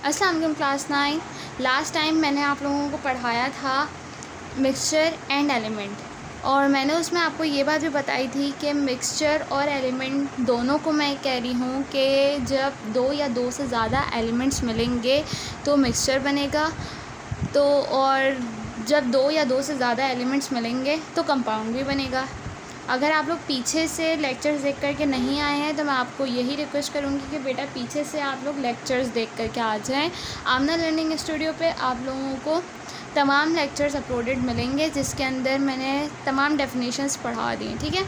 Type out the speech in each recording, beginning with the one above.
अस्सलाम वालेकुम class 9। Last time मैंने आप लोगों को पढ़ाया था मिक्सचर एंड एलिमेंट, और मैंने उसमें आपको ये बात भी बताई थी कि मिक्सचर और एलिमेंट दोनों को मैं कह रही हूँ कि जब दो या दो से ज़्यादा एलिमेंट्स मिलेंगे तो मिक्सचर बनेगा, तो और जब दो या दो से ज़्यादा एलिमेंट्स मिलेंगे तो कंपाउंड भी बनेगा। अगर आप लोग पीछे से लेक्चर्स देख कर के नहीं आए हैं तो मैं आपको यही रिक्वेस्ट करूँगी कि बेटा पीछे से आप लोग लेक्चर्स देख कर के आ जाएँ। आमना लर्निंग स्टूडियो पे आप लोगों को तमाम लेक्चर्स अपलोडेड मिलेंगे जिसके अंदर मैंने तमाम डेफिनेशंस पढ़ा दी हैं। ठीक है,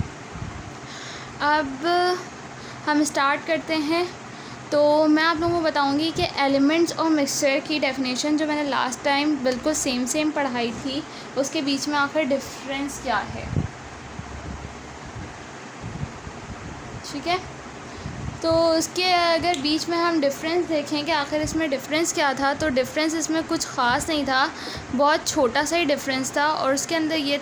अब हम स्टार्ट करते हैं। तो मैं आप लोगों को बताऊंगी कि एलिमेंट्स और मिक्सचर की डेफिनेशन जो मैंने लास्ट टाइम बिल्कुल सेम पढ़ाई थी उसके बीच में आखिर डिफरेंस क्या है। ठीक है, तो उसके अगर बीच में हम डिफरेंस देखें कि आखिर इसमें डिफरेंस क्या था, तो डिफरेंस इसमें कुछ ख़ास नहीं था, बहुत छोटा सा ही डिफरेंस था। और उसके अंदर ये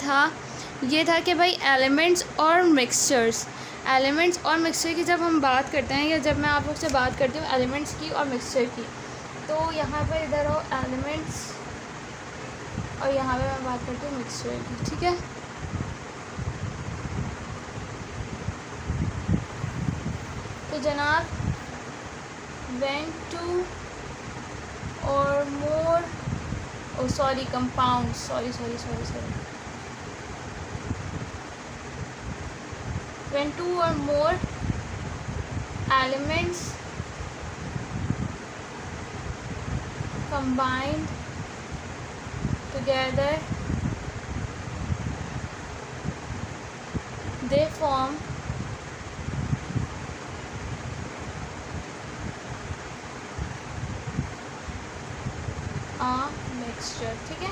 था कि भाई एलिमेंट्स और मिक्सचर की जब हम बात करते हैं, या जब मैं आप लोग से बात करती हूँ एलिमेंट्स की और मिक्सचर की, तो यहाँ पर इधर हो एलिमेंट्स और यहाँ पे मैं बात करती हूँ मिक्सचर की। ठीक है, तो जनाब when two or more compounds when two or more elements combined together they form mixture. ठीक है,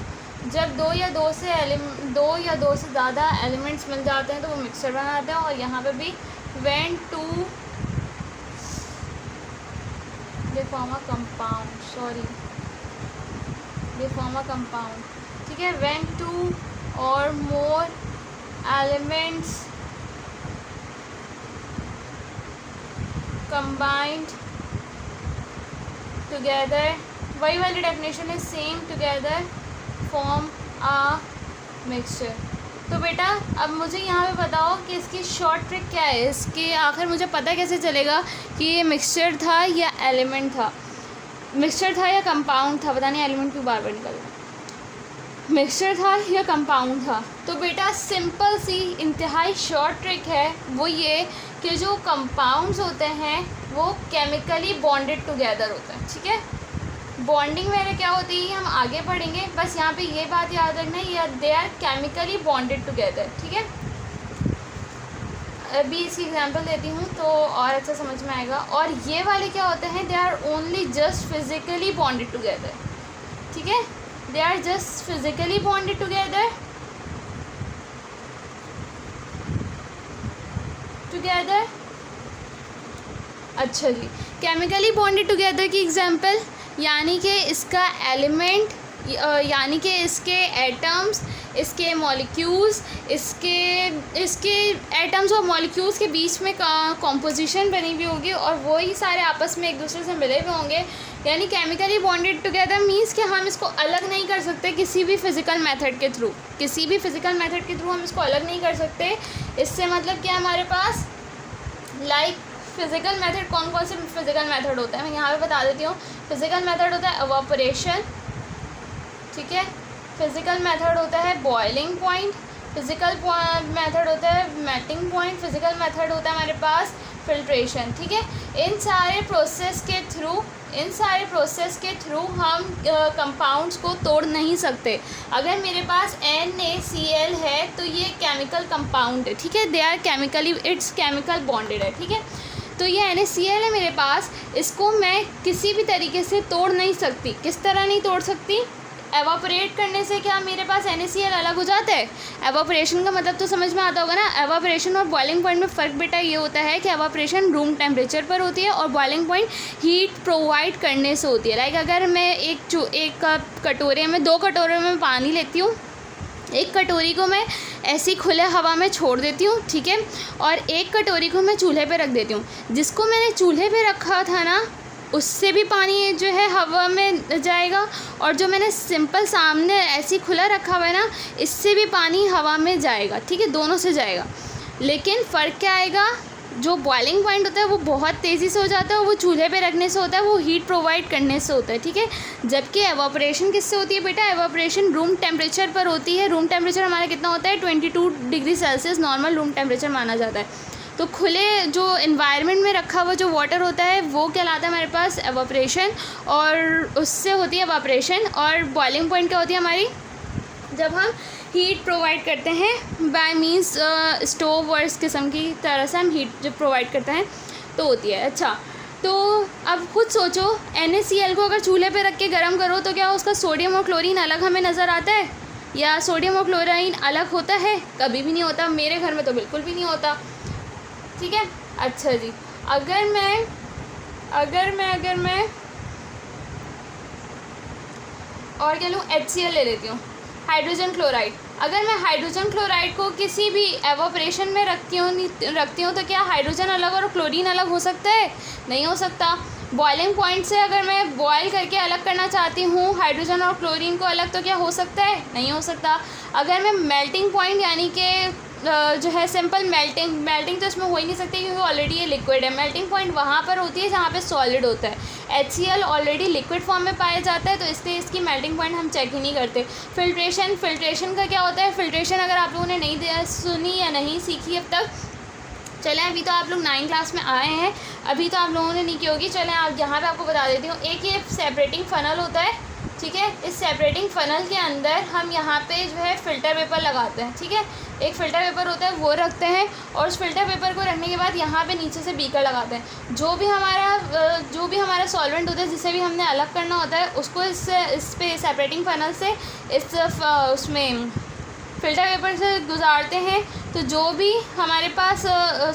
जब दो या दो से ज़्यादा एलिमेंट्स मिल जाते हैं तो वो मिक्सचर बनाते हैं। और यहाँ पे भी when two they form a compound। ठीक है, when two or more elements combined together, वही वाली डेफिनेशन है, सेम टुगेदर फॉर्म आ मिक्सचर। तो बेटा अब मुझे यहाँ पे बताओ कि इसकी शॉर्ट ट्रिक क्या है, इसके आखिर मुझे पता कैसे चलेगा कि ये मिक्सचर था या एलिमेंट था, मिक्सचर था या कंपाउंड था। पता नहीं एलिमेंट क्यों बार बार निकल रहा, मिक्सचर था या कंपाउंड था। तो बेटा सिंपल सी इंतहाई शॉर्ट ट्रिक है, वो ये कि जो कंपाउंड्स होते हैं वो केमिकली बॉन्डेड टुगेदर होते हैं। ठीक है, बॉन्डिंग वगैरह क्या होती है हम आगे पढ़ेंगे, बस यहाँ पे ये बात याद रखना है, या they are chemically bonded together. ठीक है, अभी इसकी एग्जांपल देती हूँ तो और अच्छा समझ में आएगा। और ये वाले क्या होते हैं, they are only just physically bonded together. ठीक है, they are just physically bonded together अच्छा जी, केमिकली बॉन्डेड टुगेदर की एग्जांपल यानी कि इसका एलिमेंट यानी कि इसके एटम्स, इसके मॉलिक्यूल्स, इसके एटम्स और मॉलिक्यूल्स के बीच में कॉम्पोजिशन बनी हुई होगी और वही सारे आपस में एक दूसरे से मिले हुए होंगे। यानी केमिकली बॉन्डेड टुगेदर मीन्स कि हम इसको अलग नहीं कर सकते किसी भी फिज़िकल मेथड के थ्रू हम इसको अलग नहीं कर सकते। इससे मतलब क्या हमारे पास फिज़िकल मेथड कौन से फिज़िकल मेथड होता है मैं यहाँ पे बता देती हूँ। फिज़िकल मेथड होता है एवापोरेशन। ठीक है, फिज़िकल मेथड होता है बॉइलिंग पॉइंट, फिज़िकल मेथड होता है मेल्टिंग पॉइंट, फिज़िकल मेथड होता है हमारे पास फिल्ट्रेशन। ठीक है, इन सारे प्रोसेस के थ्रू हम कंपाउंड्स को तोड़ नहीं सकते। अगर मेरे पास NaCl है तो ये केमिकल कंपाउंड है। ठीक है, they are it's chemical bonded है। ठीक है, तो ये NaCl है मेरे पास, इसको मैं किसी भी तरीके से तोड़ नहीं सकती। किस तरह नहीं तोड़ सकती, एवापोरेट करने से क्या मेरे पास NaCl अलग हो जाता है। एवापोरेशन का मतलब तो समझ में आता होगा ना। एवापोरेशन और बॉइलिंग पॉइंट में फ़र्क बेटा ये होता है कि एवापोरेशन रूम टेम्परेचर पर होती है और बॉइलिंग पॉइंट हीट प्रोवाइड करने से होती है। लाइक अगर मैं एक कटोरे में 2 कटोरे में पानी लेती हूँ, एक कटोरी को मैं ऐसी खुले हवा में छोड़ देती हूँ, ठीक है, और एक कटोरी को मैं चूल्हे पे रख देती हूँ। जिसको मैंने चूल्हे पे रखा था ना, उससे भी पानी जो है हवा में जाएगा, और जो मैंने सिंपल सामने ऐसे खुला रखा हुआ है ना, इससे भी पानी हवा में जाएगा, ठीक है, दोनों से जाएगा। लेकिन फ़र्क क्या आएगा, जो बॉइलिंग पॉइंट होता है वो बहुत तेज़ी से हो जाता है, वो चूल्हे पे रखने से होता है, वो हीट प्रोवाइड करने से होता है, ठीक है। जबकि एवापोरेशन किससे होती है बेटा, एवापोरेशन रूम टेम्परेचर पर होती है। रूम टेम्परेचर हमारा कितना होता है, 22 degree Celsius normal room temperature माना जाता है। तो खुले जो इन्वायरमेंट में रखा हुआ जो वाटर होता है वो कहलाता है हमारे पास एवापोरेशन, और उससे होती है एवापोरेशन। और बॉइलिंग पॉइंट क्या होती है हमारी, जब हम हीट प्रोवाइड करते हैं बाय मींस स्टोव और इस किस्म की तरह से हम हीट जब प्रोवाइड करते हैं तो होती है। अच्छा, तो अब खुद सोचो, NaCl को अगर चूल्हे पे रख के गर्म करो तो क्या उसका सोडियम और क्लोरीन अलग हमें नज़र आता है, या सोडियम और क्लोरीन अलग होता है? कभी भी नहीं होता। मेरे घर में तो बिल्कुल भी नहीं होता, ठीक है। अच्छा जी, अगर मैं और क्या लूँ, HCl ले लेती हूँ, हाइड्रोजन क्लोराइड। अगर मैं हाइड्रोजन क्लोराइड को किसी भी एवापोरेशन में रखती हूँ तो क्या हाइड्रोजन अलग और क्लोरीन अलग हो सकता है? नहीं हो सकता। बॉइलिंग पॉइंट से अगर मैं बॉयल करके अलग करना चाहती हूँ हाइड्रोजन और क्लोरीन को अलग, तो क्या हो सकता है? नहीं हो सकता। अगर मैं मेल्टिंग पॉइंट यानी कि जो है सिंपल मेल्टिंग तो इसमें हो ही नहीं सकती क्योंकि ऑलरेडी ये लिक्विड है। मेल्टिंग पॉइंट वहाँ पर होती है जहाँ पे सॉलिड होता है। HCl ऑलरेडी लिक्विड फॉर्म में पाया जाता है, तो इसलिए इसकी मेल्टिंग पॉइंट हम चेक ही नहीं करते। फिल्ट्रेशन का क्या होता है, फिल्ट्रेशन अगर आप लोगों ने नहीं सुनी या नहीं सीखी अब तक, चलें अभी तो आप लोग 9 क्लास में आए हैं, अभी तो आप लोगों ने नहीं की होगी। चलें आप यहाँ पे आपको बता देती हूँ। एक ये सेपरेटिंग फ़नल होता है, ठीक है। इस सेपरेटिंग फ़नल के अंदर हम यहाँ पे जो है फ़िल्टर पेपर लगाते हैं, ठीक है। एक फ़िल्टर पेपर होता है वो रखते हैं, और उस फ़िल्टर पेपर को रखने के बाद यहाँ पे नीचे से बीकर लगाते हैं। जो भी हमारा सॉल्वेंट होता है जिसे भी हमने अलग करना होता है उसको इस पे सेपरेटिंग फ़नल से उसमें फ़िल्टर पेपर से गुजारते हैं। तो जो भी हमारे पास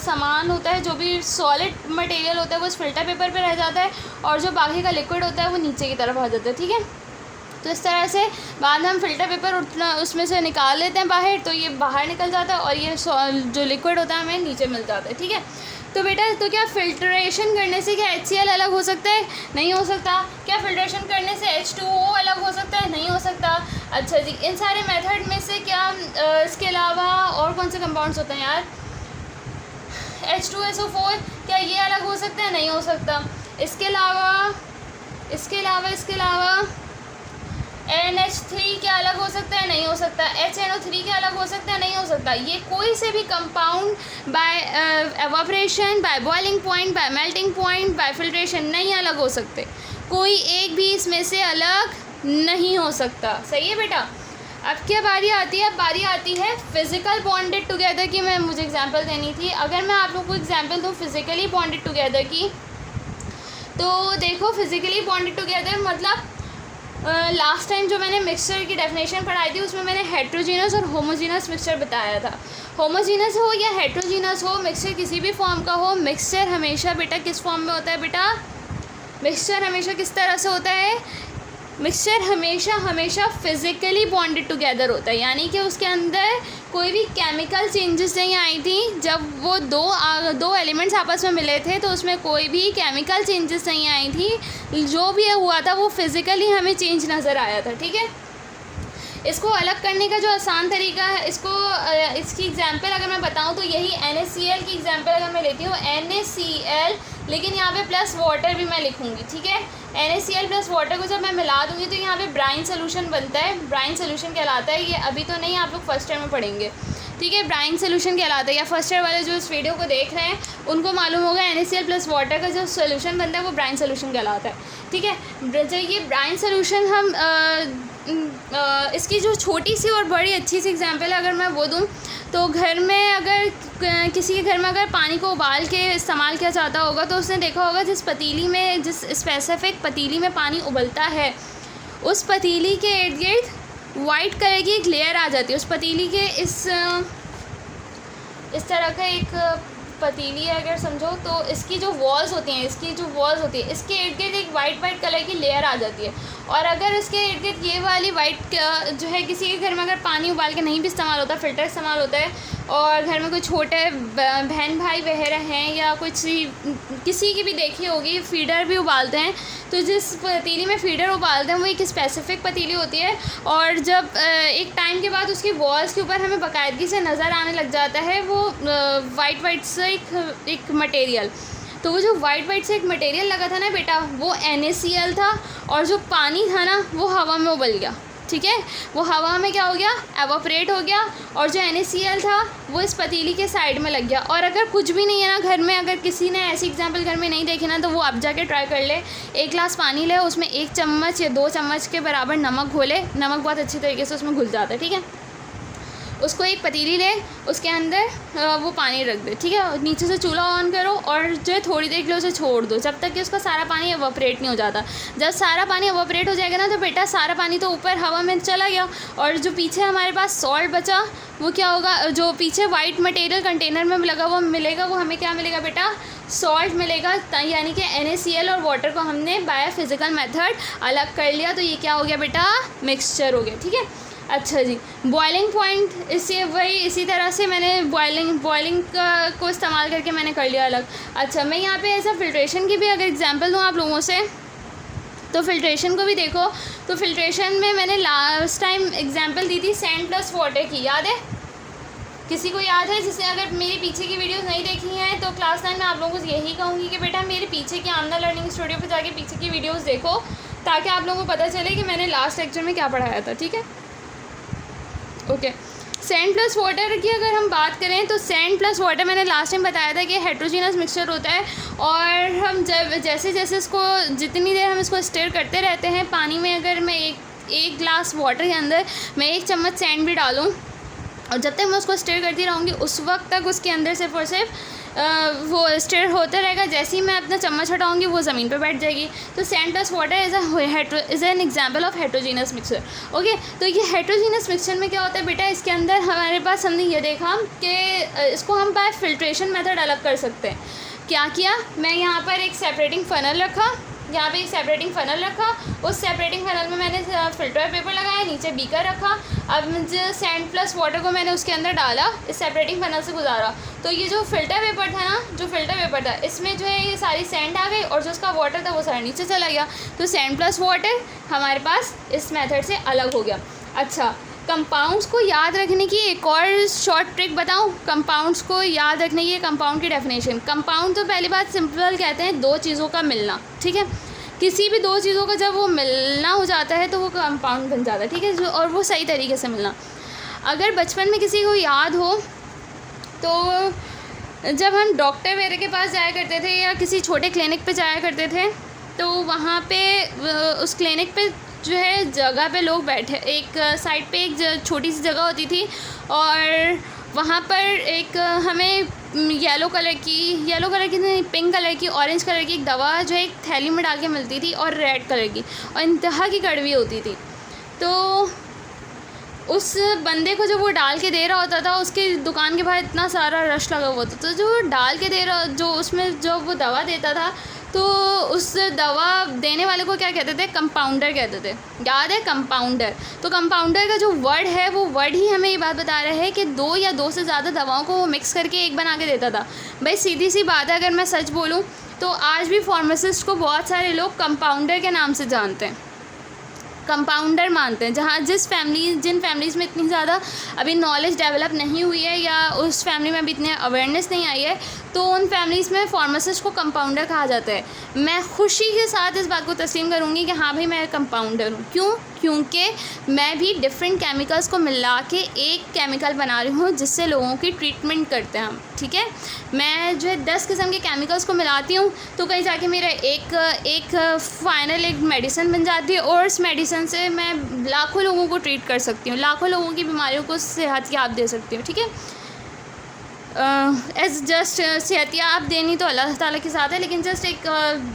सामान होता है, जो भी सॉलिड मटेरियल होता है वो इस फ़िल्टर पेपर पे रह जाता है, और जो बाकी का लिक्विड होता है वो नीचे की तरफ आ जाता है, ठीक है। तो इस तरह से बाद में हम फ़िल्टर पेपर उसमें से निकाल लेते हैं बाहर, तो ये बाहर निकल जाता है और ये जो लिक्विड होता है हमें नीचे मिल जाता है, ठीक है। तो बेटा, तो क्या फ़िल्ट्रेशन करने से क्या HCl अलग हो सकता है? नहीं हो सकता। क्या फ़िल्ट्रेशन करने से H2O अलग हो सकता है? नहीं हो सकता। अच्छा जी, इन सारे मेथड में से क्या इसके अलावा और कौन से कंपाउंड्स होते हैं यार? H2SO4 क्या ये अलग हो सकता है? नहीं हो सकता। इसके अलावा NH3 क्या अलग हो सकता है? नहीं हो सकता। HNO3 क्या अलग हो सकता है? नहीं हो सकता। ये कोई से भी compound bye evaporation, by boiling point, bye melting point, bye filtration नहीं अलग हो सकते। कोई एक भी इसमें से अलग नहीं हो सकता। सही है बेटा। अब क्या बारी आती है फिज़िकल बॉन्डेड टुगेदर की। मुझे एग्जांपल देनी थी। अगर मैं आप लोग को एग्जांपल दूँ फिज़िकली बॉन्डेड टुगेदर की, तो देखो फिज़िकली बॉन्डेड टुगेदर मतलब लास्ट टाइम जो मैंने मिक्सचर की डेफिनेशन पढ़ाई थी उसमें मैंने हेट्रोजीनस और होमोजीनस मिक्सचर बताया था। होमोजीनस हो या हेट्रोजीनस हो, मिक्सचर किसी भी फॉर्म का हो, मिक्सचर हमेशा बेटा किस फॉर्म में होता है? बेटा मिक्सचर हमेशा किस तरह से होता है? मिक्सचर हमेशा फिज़िकली बॉन्डेड टुगेदर होता है, यानी कि उसके अंदर कोई भी केमिकल चेंजेस नहीं आई थी। जब वो दो एलिमेंट्स आपस में मिले थे तो उसमें कोई भी केमिकल चेंजेस नहीं आई थी। जो भी हुआ था वो फिज़िकली हमें चेंज नज़र आया था, ठीक है। इसको अलग करने का जो आसान तरीका है, इसकी एग्जांपल अगर मैं बताऊं तो यही NaCl की एग्जांपल अगर मैं लेती हूँ, NaCl, लेकिन यहाँ पे प्लस वाटर भी मैं लिखूँगी, ठीक है। NaCl प्लस वाटर को जब मैं मिला दूँगी तो यहाँ पे ब्राइन सोल्यूशन बनता है। ब्राइन सोल्यूशन कहलाता है। ये अभी तो नहीं, आप लोग फर्स्ट ईयर में पढ़ेंगे, ठीक है। ब्राइन सोल्यूशन कहलाता है, या फर्स्ट ईयर वाले जो इस वीडियो को देख रहे हैं उनको मालूम होगा NaCl प्लस वाटर का जो सोल्यूशन बनता है वो ब्राइन सोल्यूशन कहलाता है, ठीक है। जब ये ब्राइन सोल्यूशन हम इसकी जो छोटी सी और बड़ी अच्छी सी एग्जांपल अगर मैं वो दूँ तो घर में अगर किसी के घर में अगर पानी को उबाल के इस्तेमाल किया जाता होगा तो उसने देखा होगा जिस स्पेसिफिक पतीली में पानी उबलता है उस पतीली के इर्द गिर्द वाइट कलर की एक लेयर आ जाती है। उस पतीली के इस तरह का एक पतीली है अगर समझो, तो इसकी जो वॉल्स होती हैं इसके इर्द गिर्द एक वाइट कलर की लेयर आ जाती है। और अगर इसके इर्द गिर्द ये वाली वाइट जो है किसी के घर में अगर पानी उबाल के नहीं भी इस्तेमाल होता, फ़िल्टर इस्तेमाल होता है, और घर में कोई छोटे बहन भाई वगैरह हैं या कुछ किसी की भी देखी होगी फीडर भी उबालते हैं, तो जिस पतीली में फीडर उबालते हैं वो एक स्पेसिफ़िक पतीली होती है, और जब एक टाइम के बाद उसकी वॉल्स के ऊपर हमें बाकायदगी से नज़र आने लग जाता है वो वाइट से एक मटेरियल। तो वो जो वाइट से एक मटेरियल लगा था ना बेटा, वो NaCl था, और जो पानी था ना वो हवा में उबल गया। ठीक है, वो हवा में क्या हो गया, एवापोरेट हो गया, और जो NaCl था वो इस पतीली के साइड में लग गया। और अगर कुछ भी नहीं है ना घर में, अगर किसी ने ऐसी एग्जांपल घर में नहीं देखी ना, तो वो अब जाके ट्राई कर ले। 1 गिलास पानी ले, उसमें 1 चम्मच या 2 चम्मच के बराबर नमक घोले, नमक बहुत अच्छी तरीके से उसमें घुल जाता है। ठीक है, उसको एक पतीली ले, उसके अंदर वो पानी रख दे। ठीक है, नीचे से चूल्हा ऑन करो और जो है थोड़ी देर के लिए उसे छोड़ दो जब तक कि उसका सारा पानी एवापोरेट नहीं हो जाता। जब सारा पानी एवापोरेट हो जाएगा ना, तो बेटा सारा पानी तो ऊपर हवा में चला गया, और जो पीछे हमारे पास सॉल्ट बचा वो क्या होगा, जो पीछे वाइट मटेरियल कंटेनर में लगा हुआ मिलेगा, वो हमें क्या मिलेगा बेटा, सॉल्ट मिलेगा। यानी कि NaCl और वाटर को हमने बायोफिज़िकल मेथड अलग कर लिया, तो ये क्या हो गया बेटा, मिक्सचर हो गया। ठीक है, अच्छा जी, बॉइलिंग पॉइंट इसी तरह से मैंने बॉइलिंग को इस्तेमाल करके मैंने कर लिया अलग। अच्छा, मैं यहाँ पे ऐसा फ़िल्ट्रेशन की भी अगर एग्जांपल दूँ आप लोगों से, तो फ़िल्ट्रेशन को भी देखो। तो फ़िल्ट्रेशन में मैंने लास्ट टाइम एग्जांपल दी थी सैंड प्लस वाटर की, याद है? किसी को याद है? जिसने अगर मेरे पीछे की वीडियोस नहीं देखी हैं तो क्लास 9 में आप लोगों को यही कहूँगी कि बेटा मेरे पीछे की आमना लर्निंग स्टूडियो पर जाके पीछे की वीडियोज़ देखो, ताकि आप लोगों को पता चले कि मैंने लास्ट लेक्चर में क्या पढ़ाया था। ठीक है, ओके। सैंड प्लस वाटर की अगर हम बात करें, तो सैंड प्लस वाटर मैंने लास्ट टाइम बताया था कि हेट्रोजीनस मिक्सचर होता है, और हम जब जैसे जैसे इसको जितनी देर हम इसको स्टिर करते रहते हैं पानी में, अगर मैं एक गिलास वाटर के अंदर मैं 1 चम्मच सैंड भी डालूँ, और जब तक मैं उसको स्टिर करती रहूँगी उस वक्त तक उसके अंदर सिर्फ और सिर्फ वो स्टिर होता रहेगा। जैसे ही मैं अपना चम्मच हटाऊँगी वो ज़मीन पर बैठ जाएगी। तो sand plus water is an example of heterogeneous mixture. Okay, तो ये हेट्रोजीनस मिक्सचर में क्या होता है बेटा, इसके अंदर हमारे पास हमने ये देखा कि इसको हम बाय फिल्ट्रेशन मेथड अलग कर सकते हैं। क्या किया, मैं यहाँ पर एक सेपरेटिंग फ़नल रखा, यहाँ पे एक सेपरेटिंग फ़नल रखा, उस सेपरेटिंग फ़नल में मैंने फ़िल्टर पेपर लगाया, नीचे बीकर रखा। अब जो सैंड प्लस वाटर को मैंने उसके अंदर डाला, इस सेपरेटिंग फ़नल से गुजारा, तो ये जो फ़िल्टर पेपर था ना, जो फ़िल्टर पेपर था इसमें जो है ये सारी सैंड आ गई, और जो उसका वाटर था वो सारा नीचे चला गया। तो सैंड प्लस वाटर हमारे पास इस मेथड से अलग हो गया। अच्छा, कंपाउंड्स को याद रखने की एक और शॉर्ट ट्रिक बताऊं। कंपाउंड्स को याद रखने की कंपाउंड की डेफिनेशन, कंपाउंड तो पहली बात सिंपल कहते हैं 2 चीज़ों का मिलना। ठीक है, किसी भी 2 चीज़ों का जब वो मिलना हो जाता है तो वो कंपाउंड बन जाता है। ठीक है, और वो सही तरीके से मिलना। अगर बचपन में किसी को याद हो तो जब हम डॉक्टर वगैरह के पास जाया करते थे या किसी छोटे क्लिनिक पे जाया करते थे, तो वहाँ पे उस क्लिनिक पे जो है जगह पे लोग बैठे, एक साइड पे एक छोटी सी जगह होती थी, और वहाँ पर एक हमें येलो कलर की नहीं, पिंक कलर की, ऑरेंज कलर की एक दवा जो है एक थैली में डाल के मिलती थी, और रेड कलर की, और इंतहा की कड़वी होती थी। तो उस बंदे को जब वो डाल के दे रहा होता था, उसके दुकान के बाहर इतना सारा रश लगा हुआ था, तो जो डाल के दे रहा, जो उसमें जो वो दवा देता था, तो उस दवा देने वाले को क्या कहते थे, कंपाउंडर कहते थे। याद है, कंपाउंडर। तो कंपाउंडर का जो वर्ड है वो वर्ड ही हमें ये बात बता रहा है कि 2 या 2 से ज़्यादा दवाओं को वो मिक्स करके एक बना के देता था। भाई सीधी सी बात है, अगर मैं सच बोलूँ तो आज भी फार्मासिस्ट को बहुत सारे लोग कंपाउंडर के नाम से जानते हैं, कंपाउंडर मानते हैं। जिन फैमिलीज़ में इतनी ज़्यादा अभी नॉलेज डेवलप नहीं हुई है, या उस फैमिली में अभी इतनी अवेयरनेस नहीं आई है, तो उन फैमिलीज़ में फार्मासिस्ट को कंपाउंडर कहा जाता है। मैं खुशी के साथ इस बात को तस्लीम करूँगी कि हाँ भाई मैं कंपाउंडर हूँ। क्यों? क्योंकि मैं भी डिफरेंट केमिकल्स को मिला के एक केमिकल बना रही हूँ जिससे लोगों की ट्रीटमेंट करते हैं हम। ठीक है, मैं जो है 10 किस्म के केमिकल्स को मिलाती हूँ, तो कहीं जाके मेरा एक फाइनल एक मेडिसिन बन जाती है, और इस मेडिसिन से मैं लाखों लोगों को ट्रीट कर सकती हूँ, लाखों लोगों की बीमारियों को सेहतियाब दे सकती हूँ। ठीक है, एज जस्ट सेहतियाब देनी तो अल्लाह ताला के साथ है, लेकिन जस्ट एक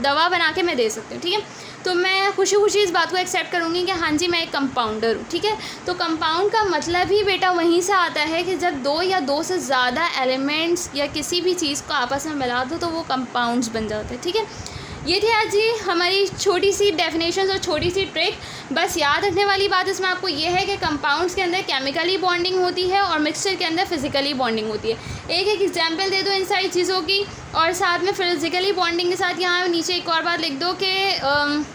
दवा बना के मैं दे सकती हूँ। ठीक है, तो मैं खुशी खुशी इस बात को एक्सेप्ट करूँगी कि हाँ जी मैं एक कंपाउंडर हूँ। ठीक है, तो कंपाउंड का मतलब ही बेटा वहीं से आता है कि जब 2 या 2 से ज़्यादा एलिमेंट्स या किसी भी चीज़ को आपस में मिला दो तो वो कंपाउंड्स बन जाते हैं। ठीक है, ये थी आज जी हमारी छोटी सी डेफिनेशन और छोटी सी ट्रिक। बस याद रखने वाली बात इसमें आपको ये है कि कंपाउंड्स के अंदर केमिकली बॉन्डिंग होती है और मिक्सचर के अंदर फिजिकली बॉन्डिंग होती है। एक एक एग्जांपल दे दो इन सारी चीज़ों की, और साथ में फिजिकली बॉन्डिंग के साथ यहाँ नीचे एक और बात लिख दो कि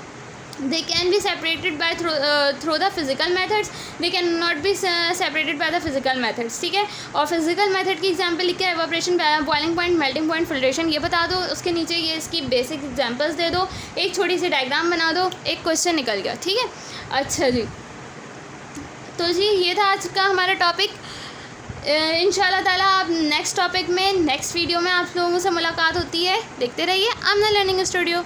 they can be separated by through the physical methods, they can not be separated by the physical methods। ठीक है, और फिजिकल मेथड की एग्जांपल लिख के evaporation, boiling point, melting point, filtration ये बता दो। उसके नीचे ये इसकी बेसिक एग्जांपल्स दे दो, एक छोटी सी डायग्राम बना दो, एक क्वेश्चन निकल गया। ठीक है, अच्छा जी, तो जी ये था आज का हमारा टॉपिक। इंशाल्लाह ताला आप नेक्स्ट टॉपिक में नेक्स्ट वीडियो में आप लोगों से मुलाकात होती है। देखते रहिए आमना लर्निंग स्टूडियो।